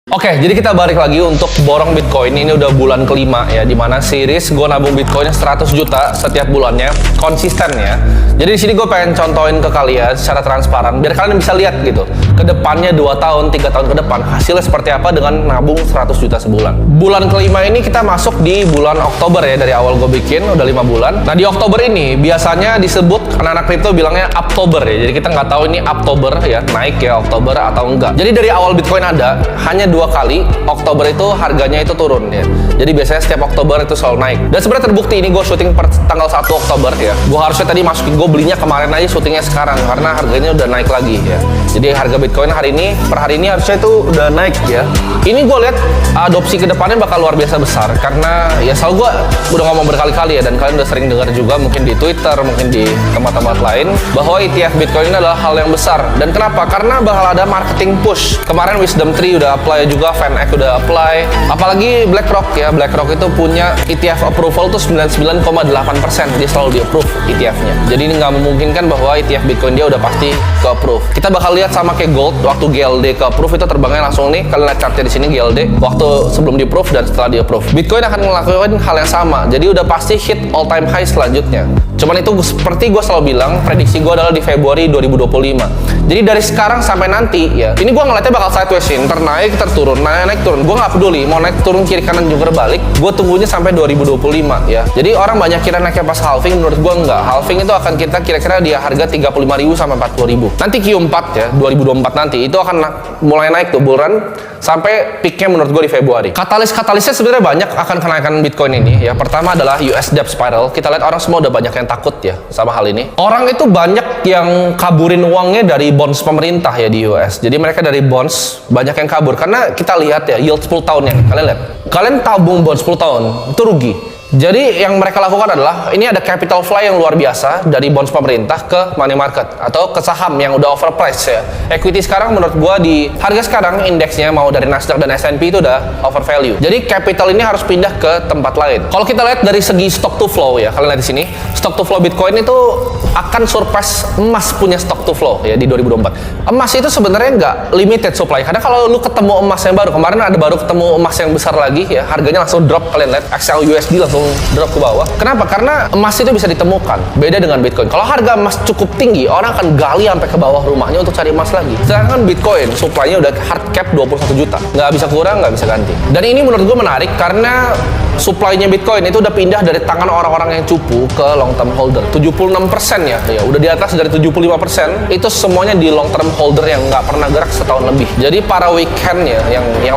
Oke, jadi kita balik lagi untuk borong Bitcoin. Ini udah bulan kelima ya, dimana series gue nabung Bitcoinnya 100 juta setiap bulannya, konsisten ya. Jadi di sini gue pengen contohin ke kalian secara transparan, biar kalian bisa lihat gitu, ke depannya 2 tahun, 3 tahun ke depan, hasilnya seperti apa dengan nabung 100 juta sebulan. Bulan kelima ini kita masuk di bulan Oktober ya, dari awal gue bikin, udah 5 bulan. Nah di Oktober ini, biasanya disebut, anak-anak kripto bilangnya Oktober ya, jadi kita nggak tahu ini Oktober ya, naik ya Oktober atau enggak. Jadi dari awal Bitcoin ada, hanya 2 kali Oktober itu harganya itu turun ya. Jadi biasanya setiap Oktober itu selalu naik. Dan sebenarnya terbukti ini gue syuting per tanggal 1 Oktober ya. Gue harusnya tadi masukin, gue belinya kemarin aja, syutingnya sekarang karena harganya udah naik lagi ya. Jadi harga Bitcoin hari ini, per hari ini harusnya itu udah naik ya. Ini gue lihat adopsi kedepannya bakal luar biasa besar karena ya selalu gue udah ngomong berkali-kali ya, dan kalian udah sering dengar juga mungkin di Twitter, mungkin di tempat-tempat lain, bahwa ETF Bitcoin ini adalah hal yang besar. Dan kenapa? Karena bakal ada marketing push. Kemarin Wisdom Tree udah apply juga, FanEck udah apply, apalagi BlackRock ya. BlackRock itu punya ETF approval tuh 99,8%, dia selalu di approve ETF-nya. Jadi ini nggak memungkinkan bahwa ETF Bitcoin dia udah pasti ke approve. Kita bakal lihat sama kayak gold, waktu GLD ke approve itu terbangnya langsung nih. Kalian lihat chartnya di sini GLD, waktu sebelum di approve dan setelah di approve. Bitcoin akan ngelakuin hal yang sama, jadi udah pasti hit all time high selanjutnya. Cuman itu seperti gue selalu bilang, prediksi gue adalah di Februari 2025. Jadi dari sekarang sampai nanti ya, ini gue ngeliatnya bakal sideways sih, ternaik, terturun, naik turun. Gue nggak peduli mau naik turun kiri kanan juga balik, gue tunggunya sampai 2025 ya. Jadi orang banyak kira naiknya pas halving, menurut gue enggak. Halving itu akan kita kira-kira di harga 35.000 sampai 40.000. Nanti Q4 ya, 2024 nanti itu akan mulai naik tuh bulan sampai peaknya menurut gue di Februari. Katalis-katalisnya sebenarnya banyak akan kenaikan Bitcoin ini ya. Pertama adalah US debt spiral. Kita lihat orang semua udah banyak yang takut ya sama hal ini. Orang itu banyak yang kaburin uangnya dari bonds pemerintah ya di US. Jadi mereka dari bonds banyak yang kabur karena kita lihat ya yield 10 tahun yang kalian lihat. Kalian tabung bond 10 tahun itu rugi. Jadi yang mereka lakukan adalah, ini ada capital fly yang luar biasa dari bonds pemerintah ke money market atau ke saham yang udah overpriced ya. Equity sekarang menurut gua di harga sekarang indeksnya mau dari Nasdaq dan S&P itu udah overvalue. Jadi capital ini harus pindah ke tempat lain. Kalau kita lihat dari segi stock to flow ya, kalian lihat di sini, stock to flow Bitcoin itu akan surpass emas punya stock to flow ya di 2024. Emas itu sebenarnya nggak limited supply, karena kalau lu ketemu emas yang baru, kemarin ada baru ketemu emas yang besar lagi ya, harganya langsung drop. Kalian lihat XLUSD langsung drop ke bawah. Kenapa? Karena emas itu bisa ditemukan. Beda dengan Bitcoin. Kalau harga emas cukup tinggi, orang akan gali sampai ke bawah rumahnya untuk cari emas lagi. Sedangkan Bitcoin, supply-nya udah hard cap 21 juta. Nggak bisa kurang, nggak bisa ganti. Dan ini menurut gue menarik karena supply-nya Bitcoin itu udah pindah dari tangan orang-orang yang cupu ke long term holder. 76% ya, udah di atas dari 75%. Itu semuanya di long term holder yang nggak pernah gerak setahun lebih. Jadi para weekend ya, yang